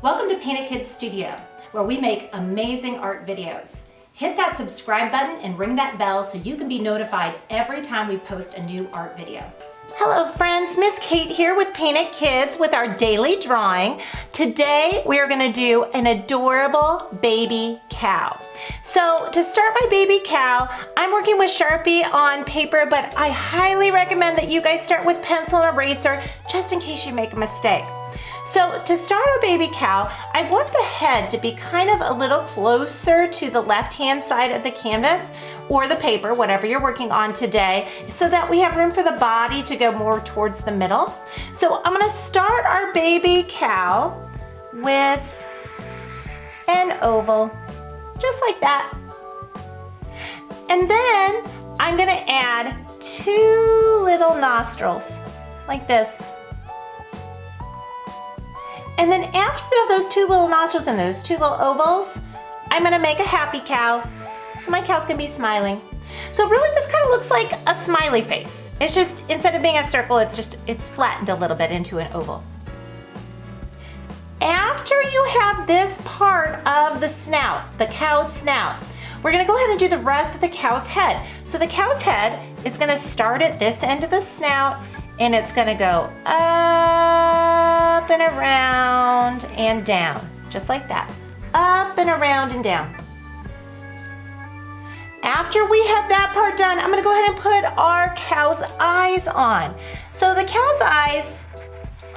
Welcome to Painted Kids Studio, where we make amazing art videos. Hit that subscribe button and ring that bell so you can be notified every time we post a new art video. Hello friends, Miss Kate here with Painted Kids with our daily drawing. Today we are going to do an adorable baby cow. So to start my baby cow, I'm working with Sharpie on paper, but I highly recommend that you guys start with pencil and eraser just in case you make a mistake. So to start our baby cow, I want the head to be kind of a little closer to the left-hand side of the canvas or the paper, whatever you're working on today, so that we have room for the body to go more towards the middle. So I'm gonna start our baby cow with an oval, just like that. And then I'm gonna add two little nostrils, like this. And then after you have those two little nostrils and those two little ovals, I'm gonna make a happy cow. So my cow's gonna be smiling. So really this kind of looks like a smiley face. It's just, instead of being a circle, it's flattened a little bit into an oval. After you have this part of the snout, the cow's snout, we're gonna go ahead and do the rest of the cow's head. So the cow's head is gonna start at this end of the snout, and it's gonna go up and around and down, just like that. Up and around and down. After we have that part done, I'm gonna go ahead and put our cow's eyes on. So the cow's eyes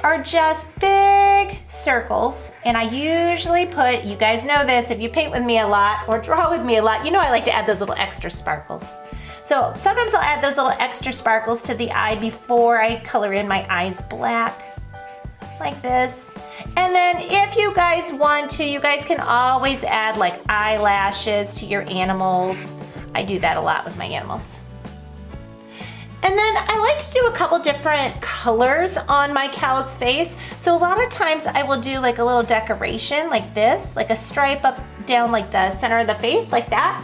are just big circles, and I usually put, you guys know this, if you paint with me a lot or draw with me a lot, you know I like to add those little extra sparkles. So sometimes I'll add those little extra sparkles to the eye before I color in my eyes black, like this. And then if you guys want to, you guys can always add like eyelashes to your animals. I do that a lot with my animals. And then I like to do a couple different colors on my cow's face. So a lot of times I will do like a little decoration like this, like a stripe up down like the center of the face, like that.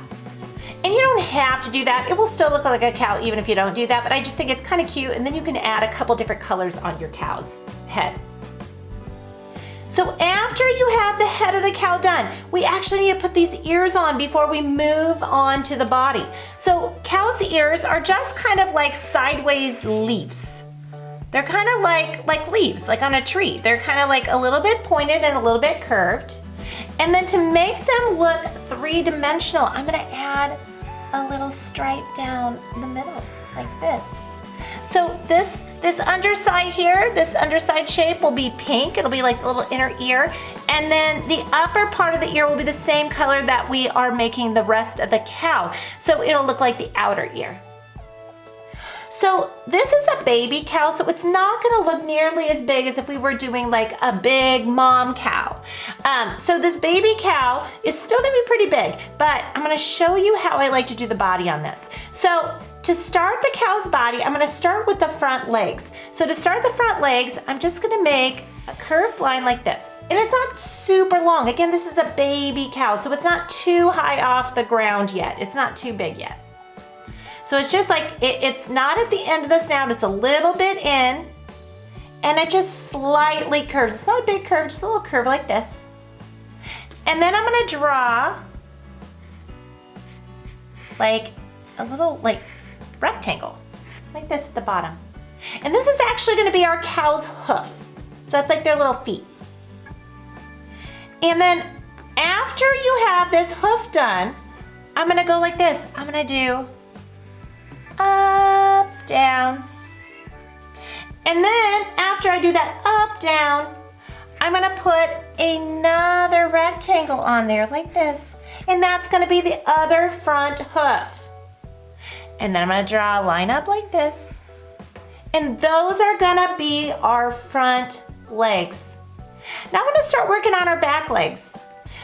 And you don't have to do that. It will still look like a cow even if you don't do that, but I just think it's kind of cute, and then you can add a couple different colors on your cow's head. So after you have the head of the cow done, we actually need to put these ears on before we move on to the body. So cow's ears are just kind of like sideways leaves. They're kind of like leaves, like on a tree. They're kind of like a little bit pointed and a little bit curved. And then to make them look three-dimensional, I'm gonna add a little stripe down the middle, like this. So this underside here, this underside shape will be pink. It'll be like the little inner ear. And then the upper part of the ear will be the same color that we are making the rest of the cow. So it'll look like the outer ear. So this is a baby cow, so it's not gonna look nearly as big as if we were doing like a big mom cow. So this baby cow is still gonna be pretty big, but I'm gonna show you how I like to do the body on this. So to start the cow's body, I'm gonna start with the front legs. So to start the front legs, I'm just gonna make a curved line like this. And it's not super long. Again, this is a baby cow, so it's not too high off the ground yet. It's not too big yet. So it's just like, it's not at the end of the snout, it's a little bit in, and it just slightly curves. It's not a big curve, just a little curve like this. And then I'm gonna draw like a little like rectangle, like this at the bottom. And this is actually gonna be our cow's hoof. So it's like their little feet. And then after you have this hoof done, I'm gonna go like this. I'm gonna do up, down. And then after I do that up, down, I'm gonna put another rectangle on there like this. And that's gonna be the other front hoof. And then I'm gonna draw a line up like this. And those are gonna be our front legs. Now I'm gonna start working on our back legs.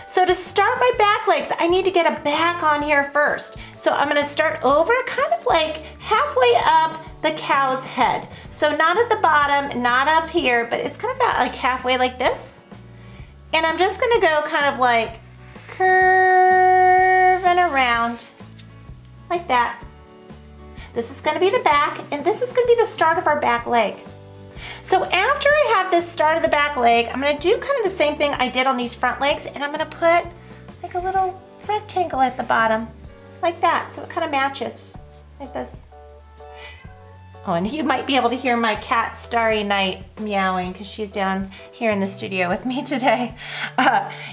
So to start my back legs, I need to get a back on here first. So I'm gonna start over kind of like halfway up the cow's head. So not at the bottom, not up here, but it's kind of about like halfway like this. And I'm just gonna go kind of like curve and around like that. This is gonna be the back, and this is gonna be the start of our back leg. So after I have this start of the back leg, I'm gonna do kind of the same thing I did on these front legs, and I'm gonna put like a little rectangle at the bottom, like that, so it kind of matches, like this. Oh, and you might be able to hear my cat Starry Night meowing because she's down here in the studio with me today.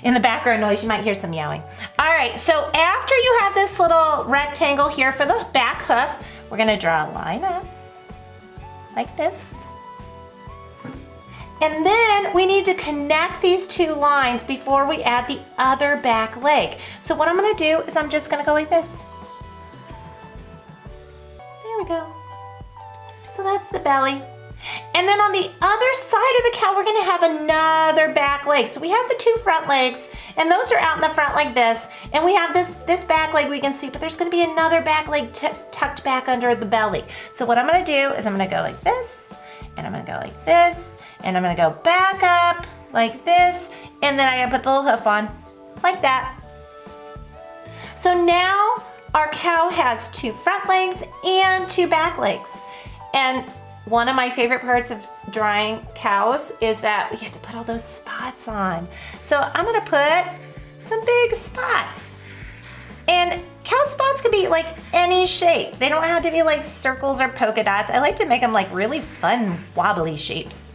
In the background noise, you might hear some meowing. All right, so after you have this little rectangle here for the back hoof, we're gonna draw a line up, like this. And then we need to connect these two lines before we add the other back leg. So what I'm gonna do is I'm just gonna go like this. There we go. So that's the belly. And then on the other side of the cow, we're gonna have another back leg. So we have the two front legs, and those are out in the front like this. And we have this back leg we can see, but there's gonna be another back leg tucked back under the belly. So what I'm gonna do is I'm gonna go like this, and I'm gonna go like this, and I'm gonna go back up like this, and then I gotta put the little hoof on, like that. So now our cow has two front legs and two back legs. And one of my favorite parts of drawing cows is that we get to put all those spots on. So I'm gonna put some big spots. And cow spots can be like any shape. They don't have to be like circles or polka dots. I like to make them like really fun, wobbly shapes.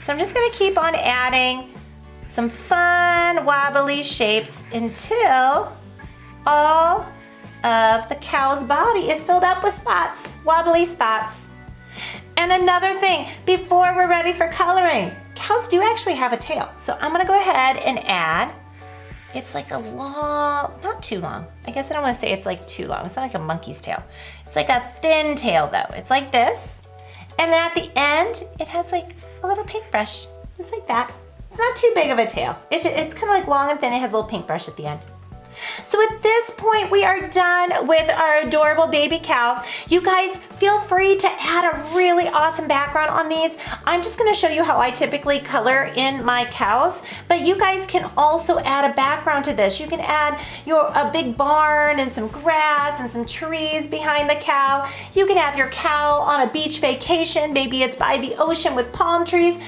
So I'm just gonna keep on adding some fun, wobbly shapes until all of the cow's body is filled up with spots, wobbly spots. And another thing, before we're ready for coloring, cows do actually have a tail. So I'm gonna go ahead and add, it's like a long, not too long. I guess I don't wanna say it's like too long. It's not like a monkey's tail. It's like a thin tail though. It's like this. And then at the end, it has like a little paintbrush, just like that. It's not too big of a tail. It's kind of like long and thin. It has a little paintbrush at the end. So at this point, we are done with our adorable baby cow. You guys feel free to add a really awesome background on these. I'm just gonna show you how I typically color in my cows, but you guys can also add a background to this. You can add a big barn and some grass and some trees behind the cow. You can have your cow on a beach vacation. Maybe it's by the ocean with palm trees.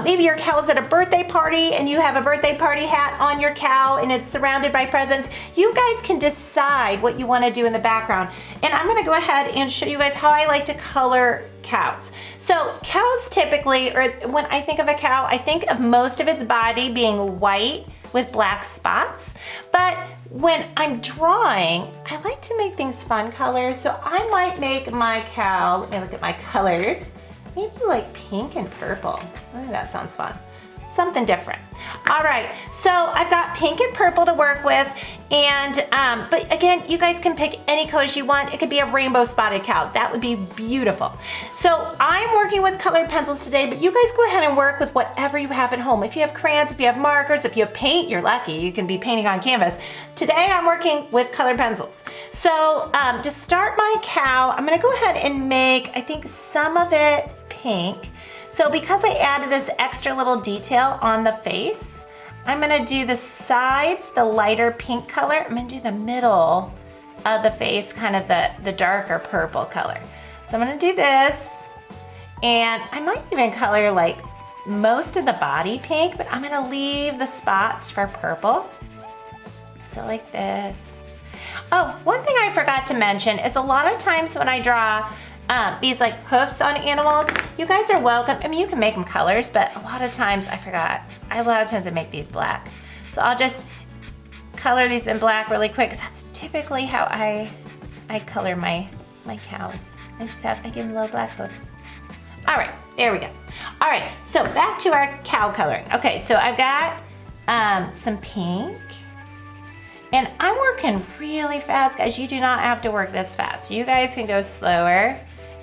Maybe your cow's at a birthday party and you have a birthday party hat on your cow and it's surrounded by presents. You guys can decide what you want to do in the background. And I'm going to go ahead and show you guys how I like to color cows. So cows typically, or when I think of a cow, I think of most of its body being white with black spots. But when I'm drawing, I like to make things fun colors. So I might make my cow, let me look at my colors. Maybe like pink and purple. Oh, that sounds fun. Something different. All right, so I've got pink and purple to work with, and but again, you guys can pick any colors you want. It could be a rainbow spotted cow. That would be beautiful. So I'm working with colored pencils today, but you guys go ahead and work with whatever you have at home. If you have crayons, if you have markers, if you have paint, you're lucky. You can be painting on canvas. Today I'm working with colored pencils. So to start my cow, I'm gonna go ahead and make, I think, some of it pink. So because I added this extra little detail on the face, I'm gonna do the sides, the lighter pink color. I'm gonna do the middle of the face, kind of the darker purple color. So I'm gonna do this, and I might even color like most of the body pink, but I'm gonna leave the spots for purple. So like this. Oh, one thing I forgot to mention is a lot of times when I draw these like hoofs on animals, you guys are welcome. I mean, you can make them colors, but a lot of times a lot of times I make these black. So I'll just color these in black really quick, because that's typically how I color my cows. I give them little black hoofs. All right, there we go. All right, so back to our cow coloring. Okay, so I've got some pink. And I'm working really fast, guys. You do not have to work this fast. You guys can go slower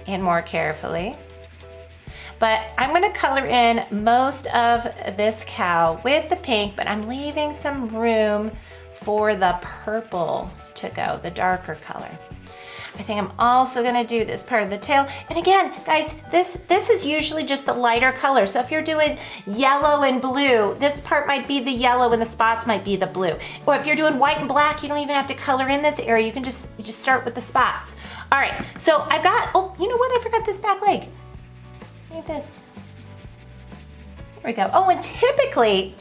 and more carefully. But I'm gonna color in most of this cow with the pink, but I'm leaving some room for the purple to go, the darker color. I think I'm also gonna do this part of the tail. And again, guys, this is usually just the lighter color. So if you're doing yellow and blue, this part might be the yellow and the spots might be the blue. Or if you're doing white and black, you don't even have to color in this area. You can just start with the spots. All right, so I've got, oh, you know what? I forgot this back leg. Look at this. we go. Oh, and typically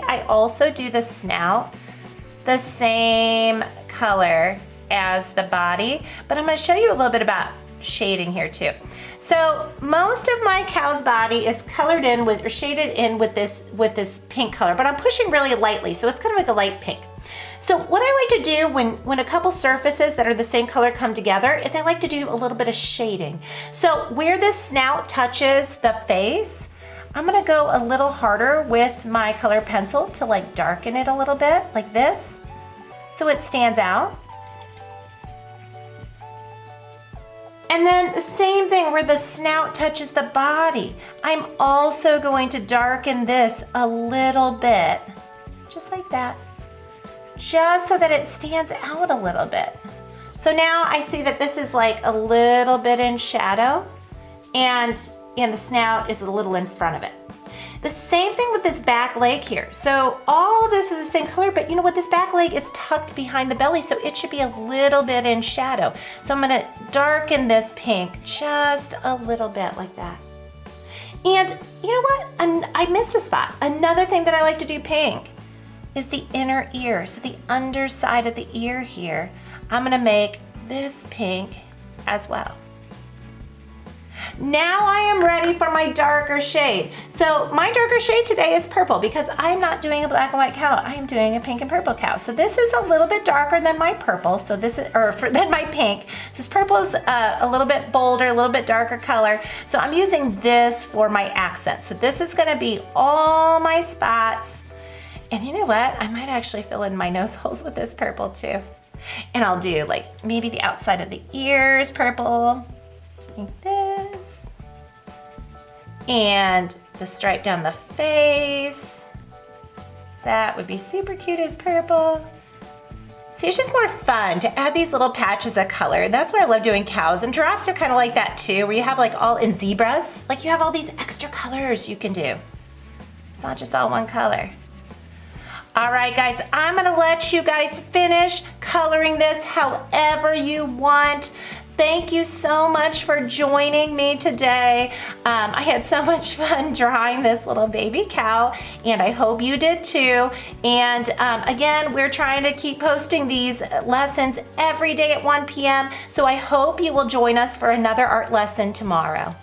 I also do the snout the same color as the body, but I'm going to show you a little bit about shading here too. So most of my cow's body is colored in with, or shaded in with this pink color, but I'm pushing really lightly, so it's kind of like a light pink. So what I like to do when a couple surfaces that are the same color come together is I like to do a little bit of shading. So where this snout touches the face, I'm gonna go a little harder with my color pencil to like darken it a little bit, like this, so it stands out. And then the same thing where the snout touches the body. I'm also going to darken this a little bit, just like that, just so that it stands out a little bit. So now I see that this is like a little bit in shadow and the snout is a little in front of it. The same thing with this back leg here. So all of this is the same color, but you know what? This back leg is tucked behind the belly, so it should be a little bit in shadow. So I'm gonna darken this pink just a little bit like that. And you know what? I missed a spot. Another thing that I like to do pink is the inner ear. So the underside of the ear here, I'm gonna make this pink as well. Now I am ready for my darker shade. So my darker shade today is purple because I'm not doing a black and white cow. I am doing a pink and purple cow. So this is a little bit darker than my purple. So this is, than my pink. This purple is a little bit bolder, a little bit darker color. So I'm using this for my accent. So this is gonna be all my spots. And you know what? I might actually fill in my nose holes with this purple too. And I'll do like maybe the outside of the ears purple, like this. And the stripe down the face. That would be super cute as purple. See, it's just more fun to add these little patches of color. That's why I love doing cows. And giraffes are kind of like that too, where you have like all in zebras, like you have all these extra colors you can do. It's not just all one color. All right, guys, I'm gonna let you guys finish coloring this however you want. Thank you so much for joining me today. I had so much fun drawing this little baby cow, and I hope you did too. And again, we're trying to keep posting these lessons every day at 1 p.m. So I hope you will join us for another art lesson tomorrow.